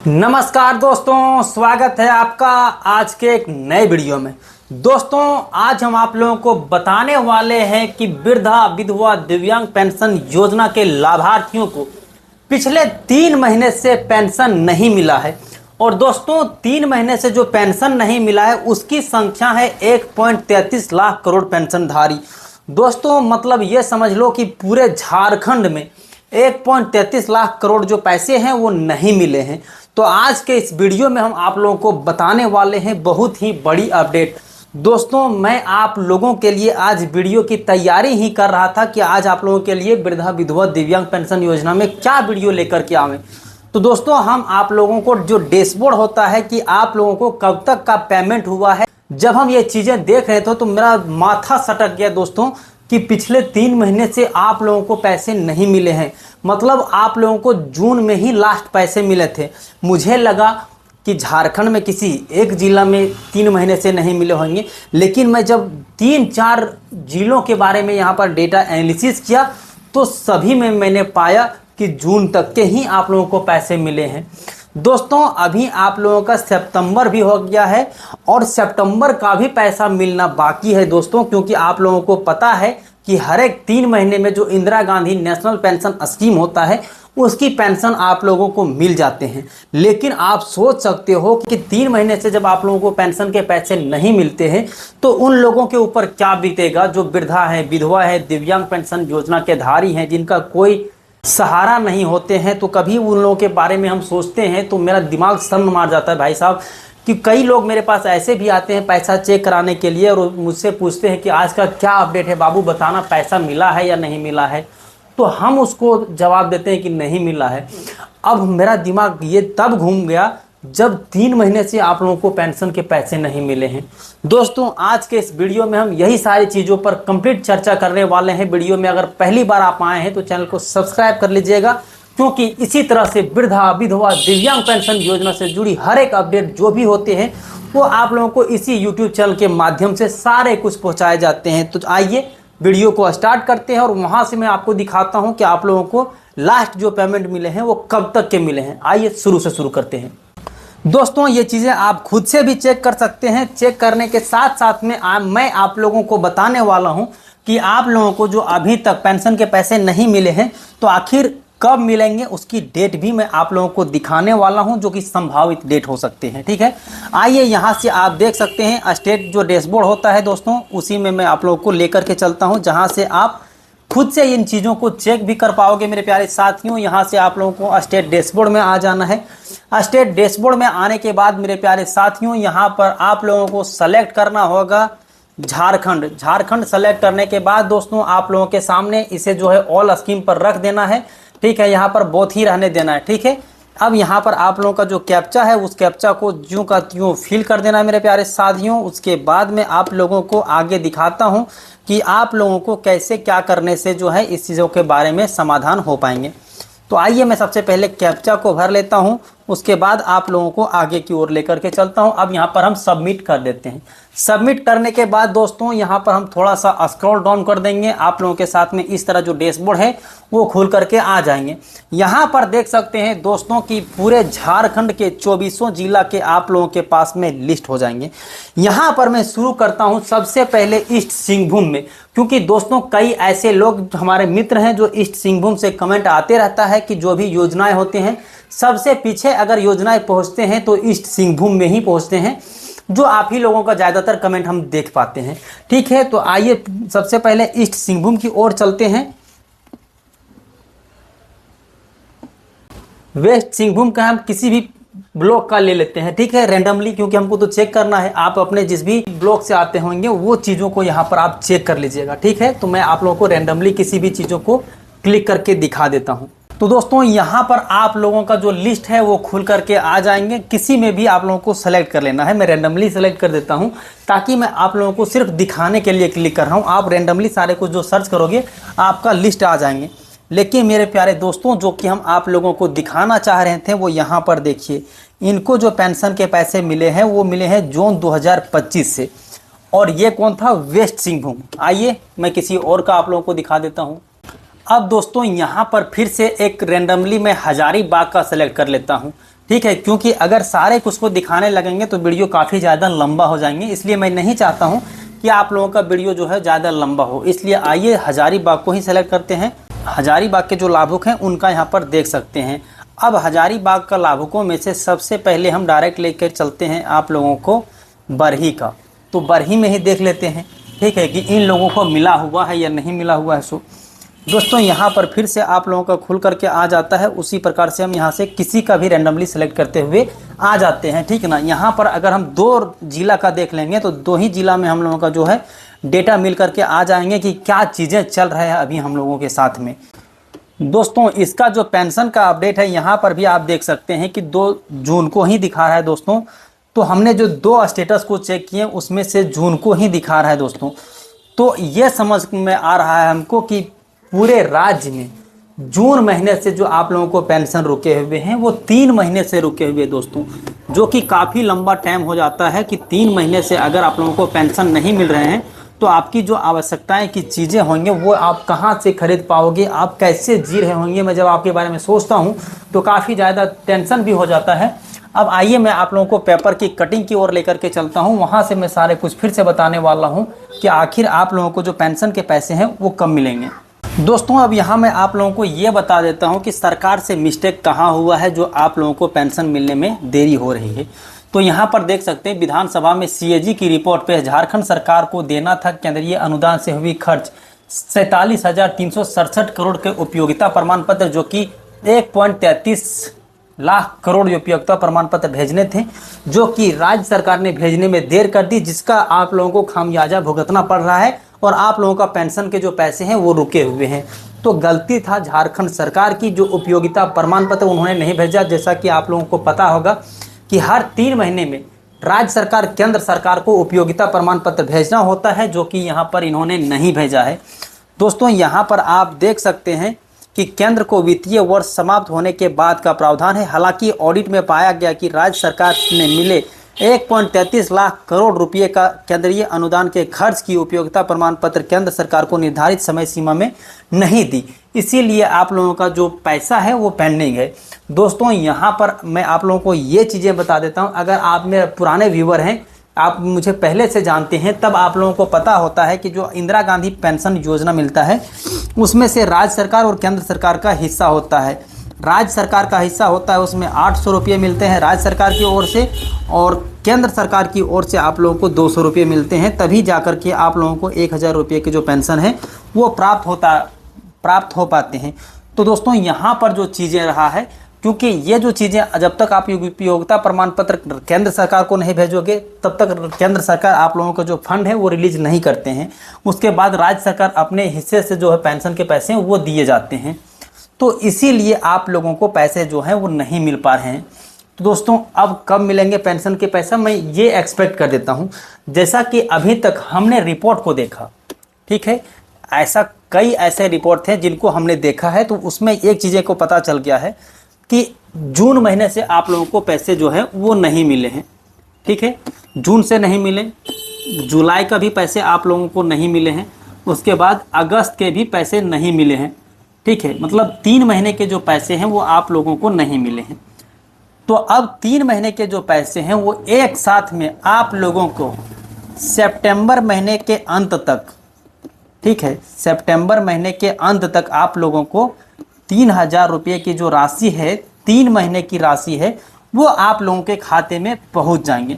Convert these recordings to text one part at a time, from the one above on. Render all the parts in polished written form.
नमस्कार दोस्तों, स्वागत है आपका आज के एक नए वीडियो में। दोस्तों, आज हम आप लोगों को बताने वाले हैं कि वृद्धा विधवा दिव्यांग पेंशन योजना के लाभार्थियों को पिछले 3 महीने से पेंशन नहीं मिला है। और दोस्तों, 3 महीने से जो पेंशन नहीं मिला है उसकी संख्या है 1.33 लाख करोड़ पेंशनधारी। दोस्तों, मतलब ये समझ लो कि पूरे झारखंड में 1.33 लाख करोड़ जो पैसे हैं वो नहीं मिले हैं। तो आज के इस वीडियो में हम आप लोगों को बताने वाले हैं बहुत ही बड़ी अपडेट। दोस्तों, मैं आप लोगों के लिए आज वीडियो की तैयारी ही कर रहा था कि आज आप लोगों के लिए वृद्धा विधवा दिव्यांग पेंशन योजना में क्या वीडियो लेकर के आवें। तो दोस्तों, हम आप लोगों को जो डैशबोर्ड होता है कि आप लोगों को कब तक का पेमेंट हुआ है, जब हम ये चीज़ें देख रहे थे तो मेरा माथा सटक गया दोस्तों कि पिछले 3 महीने से आप लोगों को पैसे नहीं मिले हैं। मतलब आप लोगों को जून में ही लास्ट पैसे मिले थे। मुझे लगा कि झारखंड में किसी एक जिला में 3 महीने से नहीं मिले होंगे, लेकिन मैं जब 3-4 जिलों के बारे में यहाँ पर डेटा एनालिसिस किया तो सभी में मैंने पाया कि जून तक के ही आप लोगों को पैसे मिले हैं। दोस्तों, अभी आप लोगों का सितंबर भी हो गया है और सितंबर का भी पैसा मिलना बाकी है दोस्तों, क्योंकि आप लोगों को पता है कि हर एक 3 महीने में जो Indira Gandhi national pension scheme होता है उसकी पेंशन आप लोगों को मिल जाते हैं। लेकिन आप सोच सकते हो कि 3 महीने से जब आप लोगों को पेंशन के पैसे नहीं मिलते हैं तो उन लोगों के ऊपर क्या बीतेगा जो वृद्धा है, विधवा है, दिव्यांग पेंशन योजना के धारी हैं, जिनका कोई सहारा नहीं होते हैं। तो कभी उन लोगों के बारे में हम सोचते हैं तो मेरा दिमाग सन्न मार जाता है भाई साहब, कि कई लोग मेरे पास ऐसे भी आते हैं पैसा चेक कराने के लिए और मुझसे पूछते हैं कि आज का क्या अपडेट है बाबू, बताना पैसा मिला है या नहीं मिला है। तो हम उसको जवाब देते हैं कि नहीं मिला है। अब मेरा दिमाग ये तब घूम गया जब 3 महीने से आप लोगों को पेंशन के पैसे नहीं मिले हैं। दोस्तों, आज के इस वीडियो में हम यही सारी चीज़ों पर कंप्लीट चर्चा करने वाले हैं। वीडियो में अगर पहली बार आप आए हैं तो चैनल को सब्सक्राइब कर लीजिएगा, क्योंकि इसी तरह से वृद्धा विधवा दिव्यांग पेंशन योजना से जुड़ी हर एक अपडेट जो भी होते हैं वो आप लोगों को इसी यूट्यूब चैनल के माध्यम से सारे कुछ पहुँचाए जाते हैं। तो आइए वीडियो को स्टार्ट करते हैं और वहाँ से मैं आपको दिखाता हूँ कि आप लोगों को लास्ट जो पेमेंट मिले हैं वो कब तक के मिले हैं। आइए शुरू से शुरू करते हैं। दोस्तों, ये चीज़ें आप खुद से भी चेक कर सकते हैं। चेक करने के साथ साथ में मैं आप लोगों को बताने वाला हूं कि आप लोगों को जो अभी तक पेंशन के पैसे नहीं मिले हैं तो आखिर कब मिलेंगे, उसकी डेट भी मैं आप लोगों को दिखाने वाला हूं, जो कि संभावित डेट हो सकते हैं। ठीक है, आइए यहाँ से आप देख सकते हैं स्टेट जो डैशबोर्ड होता है दोस्तों, उसी में मैं आप लोगों को लेकर के चलता हूँ, जहाँ से आप खुद से इन चीज़ों को चेक भी कर पाओगे मेरे प्यारे साथियों। यहाँ से आप लोगों को स्टेट डैशबोर्ड में आ जाना है। स्टेट डैशबोर्ड में आने के बाद मेरे प्यारे साथियों यहाँ पर आप लोगों को सेलेक्ट करना होगा झारखंड। झारखंड सेलेक्ट करने के बाद दोस्तों आप लोगों के सामने इसे जो है ऑल स्कीम पर रख देना है। ठीक है, यहाँ पर बोथ ही रहने देना है। ठीक है, अब यहाँ पर आप लोगों का जो कैप्चा है उस कैप्चा को ज्यों का त्यों फिल कर देना है मेरे प्यारे साथियों। उसके बाद में आप लोगों को आगे दिखाता हूँ कि आप लोगों को कैसे क्या करने से जो है इस चीज़ों के बारे में समाधान हो पाएंगे। तो आइए मैं सबसे पहले कैप्चा को भर लेता हूँ, उसके बाद आप लोगों को आगे की ओर लेकर के चलता हूँ। अब यहाँ पर हम सबमिट कर देते हैं। सबमिट करने के बाद दोस्तों यहाँ पर हम थोड़ा सा स्क्रॉल डाउन कर देंगे। आप लोगों के साथ में इस तरह जो डैशबोर्ड है वो खुल करके आ जाएंगे। यहाँ पर देख सकते हैं दोस्तों कि पूरे झारखंड के 24 जिला के आप लोगों के पास में लिस्ट हो जाएंगे। यहाँ पर मैं शुरू करता हूँ सबसे पहले ईस्ट सिंहभूम में, क्योंकि दोस्तों कई ऐसे लोग हमारे मित्र हैं जो ईस्ट सिंहभूम से कमेंट आते रहता है कि जो भी योजनाएं होते हैं सबसे पीछे अगर योजनाएं पहुंचते हैं तो ईस्ट सिंहभूम में ही पहुंचते हैं, जो आप ही लोगों का ज़्यादातर कमेंट हम देख पाते हैं। ठीक है, तो आइए सबसे पहले ईस्ट सिंहभूम की ओर चलते हैं। वेस्ट सिंहभूम का हम किसी भी ब्लॉक का ले लेते हैं। ठीक है, रैंडमली, क्योंकि हमको तो चेक करना है। आप अपने जिस भी ब्लॉक से आते होंगे वो चीज़ों को यहाँ पर आप चेक कर लीजिएगा। ठीक है, तो मैं आप लोगों को रैंडमली किसी भी चीज़ों को क्लिक करके दिखा देता हूँ। तो दोस्तों यहाँ पर आप लोगों का जो लिस्ट है वो खुल करके आ जाएंगे। किसी में भी आप लोगों को सेलेक्ट कर लेना है। मैं रैंडमली सेलेक्ट कर देता हूँ ताकि मैं आप लोगों को सिर्फ दिखाने के लिए क्लिक कर रहा हूँ। आप रैंडमली सारे कुछ जो सर्च करोगे आपका लिस्ट आ जाएंगे। लेकिन मेरे प्यारे दोस्तों, जो कि हम आप लोगों को दिखाना चाह रहे थे वो यहाँ पर देखिए, इनको जो पेंशन के पैसे मिले हैं वो मिले हैं जून 2025 से। और ये कौन था? वेस्ट सिंहभूम। आइए मैं किसी और का आप लोगों को दिखा देता हूँ। अब दोस्तों यहाँ पर फिर से एक रैंडमली मैं हजारीबाग का सेलेक्ट कर लेता हूँ। ठीक है, क्योंकि अगर सारे कुछ को दिखाने लगेंगे तो वीडियो काफ़ी ज़्यादा लंबा हो जाएंगे, इसलिए मैं नहीं चाहता हूँ कि आप लोगों का वीडियो जो है ज़्यादा लंबा हो। इसलिए आइए हजारीबाग को ही सेलेक्ट करते हैं। हजारीबाग के जो लाभुक हैं उनका यहाँ पर देख सकते हैं। अब हजारीबाग का लाभुकों में से सबसे पहले हम डायरेक्ट लेकर चलते हैं आप लोगों को बरही का, तो बरही में ही देख लेते हैं, ठीक है, कि इन लोगों को मिला हुआ है या नहीं मिला हुआ है। सो दोस्तों यहाँ पर फिर से आप लोगों का खुल करके आ जाता है। उसी प्रकार से हम यहाँ से किसी का भी रैंडमली सेलेक्ट करते हुए आ जाते हैं, ठीक है ना। यहाँ पर अगर हम 2 जिला का देख लेंगे तो 2 ही जिला में हम लोगों का जो है डेटा मिल करके आ जाएंगे कि क्या चीज़ें चल रहे हैं अभी हम लोगों के साथ में। दोस्तों इसका जो पेंशन का अपडेट है यहाँ पर भी आप देख सकते हैं कि 2 जून को ही दिखा रहा है दोस्तों। तो हमने जो 2 स्टेटस को चेक किए उसमें से जून को ही दिखा रहा है दोस्तों। तो ये समझ में आ रहा है हमको कि पूरे राज्य में जून महीने से जो आप लोगों को पेंशन रुके हुए हैं वो 3 महीने से रुके हुए दोस्तों, जो कि काफ़ी लंबा टाइम हो जाता है कि 3 महीने से अगर आप लोगों को पेंशन नहीं मिल रहे हैं तो आपकी जो आवश्यकताएं की चीज़ें होंगे वो आप कहां से खरीद पाओगे, आप कैसे जी रहे होंगे। मैं जब आपके बारे में सोचता हूं तो काफ़ी ज़्यादा टेंशन भी हो जाता है। अब आइए मैं आप लोगों को पेपर की कटिंग की ओर लेकर के चलता हूं, वहां से मैं सारे कुछ फिर से बताने वाला हूं कि आखिर आप लोगों को जो पेंशन के पैसे हैं वो कब मिलेंगे। दोस्तों अब यहाँ मैं आप लोगों को ये बता देता हूँ कि सरकार से मिस्टेक कहाँ हुआ है जो आप लोगों को पेंशन मिलने में देरी हो रही है। तो यहाँ पर देख सकते हैं विधानसभा में सीएजी की रिपोर्ट पे झारखंड सरकार को देना था केंद्रीय अनुदान से हुई खर्च 47,367 करोड़ के उपयोगिता प्रमाण पत्र, जो कि 1.33 लाख करोड़ उपयोगिता प्रमाण पत्र भेजने थे, जो कि राज्य सरकार ने भेजने में देर कर दी, जिसका आप लोगों को खामियाजा भुगतना पड़ रहा है और आप लोगों का पेंशन के जो पैसे हैं वो रुके हुए हैं। तो गलती था झारखंड सरकार की, जो उपयोगिता प्रमाण पत्र उन्होंने नहीं भेजा। जैसा कि आप लोगों को पता होगा कि हर 3 महीने में राज्य सरकार केंद्र सरकार को उपयोगिता प्रमाण पत्र भेजना होता है, जो कि यहाँ पर इन्होंने नहीं भेजा है। दोस्तों यहाँ पर आप देख सकते हैं कि केंद्र को वित्तीय वर्ष समाप्त होने के बाद का प्रावधान है। हालांकि ऑडिट में पाया गया कि राज्य सरकार ने मिले 1.33 लाख करोड़ रुपए का केंद्रीय अनुदान के खर्च की उपयोगिता प्रमाण पत्र केंद्र सरकार को निर्धारित समय सीमा में नहीं दी, इसीलिए आप लोगों का जो पैसा है वो पेंडिंग है। दोस्तों यहाँ पर मैं आप लोगों को ये चीज़ें बता देता हूँ, अगर आप मेरे पुराने व्यूवर हैं, आप मुझे पहले से जानते हैं, तब आप लोगों को पता होता है कि जो इंदिरा गांधी पेंशन योजना मिलता है उसमें से राज्य सरकार और केंद्र सरकार का हिस्सा होता है। राज्य सरकार का हिस्सा होता है उसमें 800 रुपये मिलते हैं राज्य सरकार की ओर से, और केंद्र सरकार की ओर से आप लोगों को 200 रुपये मिलते हैं। तभी जाकर के आप लोगों को 1000 रुपये की जो पेंशन है वो प्राप्त हो पाते हैं। तो दोस्तों यहाँ पर जो चीज़ें रहा है, क्योंकि ये जो चीज़ें जब तक आप उपयोगिता प्रमाण पत्र केंद्र सरकार को नहीं भेजोगे तब तक केंद्र सरकार आप लोगों का जो फंड है वो रिलीज नहीं करते हैं। उसके बाद राज्य सरकार अपने हिस्से से जो है पेंशन के पैसे हैं वो दिए जाते हैं। तो इसीलिए आप लोगों को पैसे जो हैं वो नहीं मिल पा रहे हैं। तो दोस्तों अब कब मिलेंगे पेंशन के पैसा, मैं ये एक्सपेक्ट कर देता हूँ। जैसा कि अभी तक हमने रिपोर्ट को देखा, ठीक है, ऐसा कई ऐसे रिपोर्ट थे जिनको हमने देखा है, तो उसमें एक चीज़ें को पता चल गया है कि जून महीने से आप लोगों को पैसे जो है वो नहीं मिले हैं, ठीक है। जून से नहीं मिले, जुलाई का भी पैसे आप लोगों को नहीं मिले हैं, उसके बाद अगस्त के भी पैसे नहीं मिले हैं, ठीक है। मतलब 3 महीने के जो पैसे हैं वो आप लोगों को नहीं मिले हैं। तो अब 3 महीने के जो पैसे हैं वो एक साथ में आप लोगों को सितंबर महीने के अंत तक, ठीक है, सितंबर महीने के अंत तक आप लोगों को 3000 रुपये की जो राशि है, 3 महीने की राशि है, वो आप लोगों के खाते में पहुंच जाएंगे।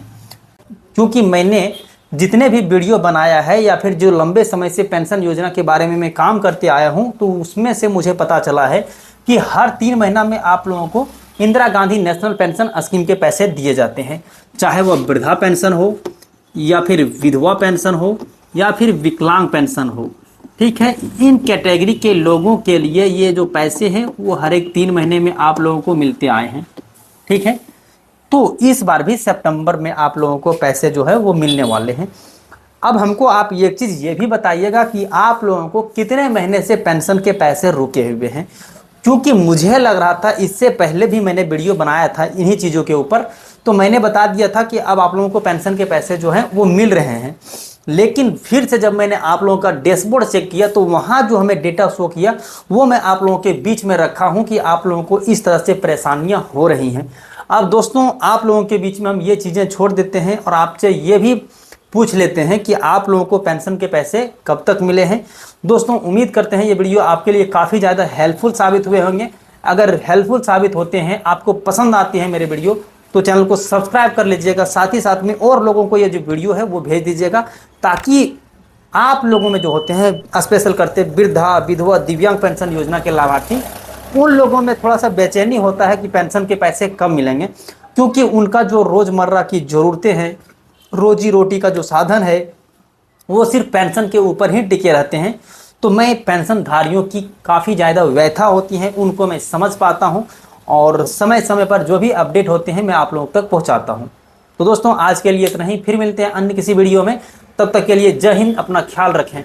क्योंकि मैंने जितने भी वीडियो बनाया है या फिर जो लंबे समय से पेंशन योजना के बारे में मैं काम करते आया हूं, तो उसमें से मुझे पता चला है कि हर 3 महीना में आप लोगों को Indira Gandhi national pension scheme के पैसे दिए जाते हैं, चाहे वह वृद्धा पेंशन हो या फिर विधवा पेंशन हो या फिर विकलांग पेंशन हो, ठीक है। इन कैटेगरी के लोगों के लिए ये जो पैसे हैं वो हर एक 3 महीने में आप लोगों को मिलते आए हैं, ठीक है। तो इस बार भी सितंबर में आप लोगों को पैसे जो है वो मिलने वाले हैं। अब हमको आप ये चीज़ ये भी बताइएगा कि आप लोगों को कितने महीने से पेंशन के पैसे रुके हुए हैं, क्योंकि मुझे लग रहा था, इससे पहले भी मैंने वीडियो बनाया था इन्हीं चीज़ों के ऊपर, तो मैंने बता दिया था कि अब आप लोगों को पेंशन के पैसे जो हैं वो मिल रहे हैं। लेकिन फिर से जब मैंने आप लोगों का डैशबोर्ड चेक किया तो वहाँ जो हमें डेटा शो किया वो मैं आप लोगों के बीच में रखा हूँ कि आप लोगों को इस तरह से परेशानियाँ हो रही हैं। अब दोस्तों आप लोगों के बीच में हम ये चीज़ें छोड़ देते हैं और आपसे ये भी पूछ लेते हैं कि आप लोगों को पेंशन के पैसे कब तक मिले हैं। दोस्तों उम्मीद करते हैं ये वीडियो आपके लिए काफ़ी ज़्यादा हेल्पफुल साबित हुए होंगे। अगर हेल्पफुल साबित होते हैं, आपको पसंद आती है मेरे वीडियो, तो चैनल को सब्सक्राइब कर लीजिएगा। साथ ही साथ में और लोगों को ये जो वीडियो है वो भेज दीजिएगा, ताकि आप लोगों में जो होते हैं स्पेशल करते वृद्धा, विधवा, दिव्यांग पेंशन योजना के लाभार्थी, उन लोगों में थोड़ा सा बेचैनी होता है कि पेंशन के पैसे कब मिलेंगे, क्योंकि उनका जो रोज़मर्रा की ज़रूरतें हैं, रोजी रोटी का जो साधन है, वो सिर्फ पेंशन के ऊपर ही टिके रहते हैं। तो मैं पेंशनधारियों की काफ़ी ज़्यादा व्यथा होती है, उनको मैं समझ पाता हूँ और समय समय पर जो भी अपडेट होते हैं मैं आप लोगों तक पहुँचाता हूँ। तो दोस्तों आज के लिए इतना ही, फिर मिलते हैं अन्य किसी वीडियो में। तब तक के लिए जय हिंद, अपना ख्याल रखें।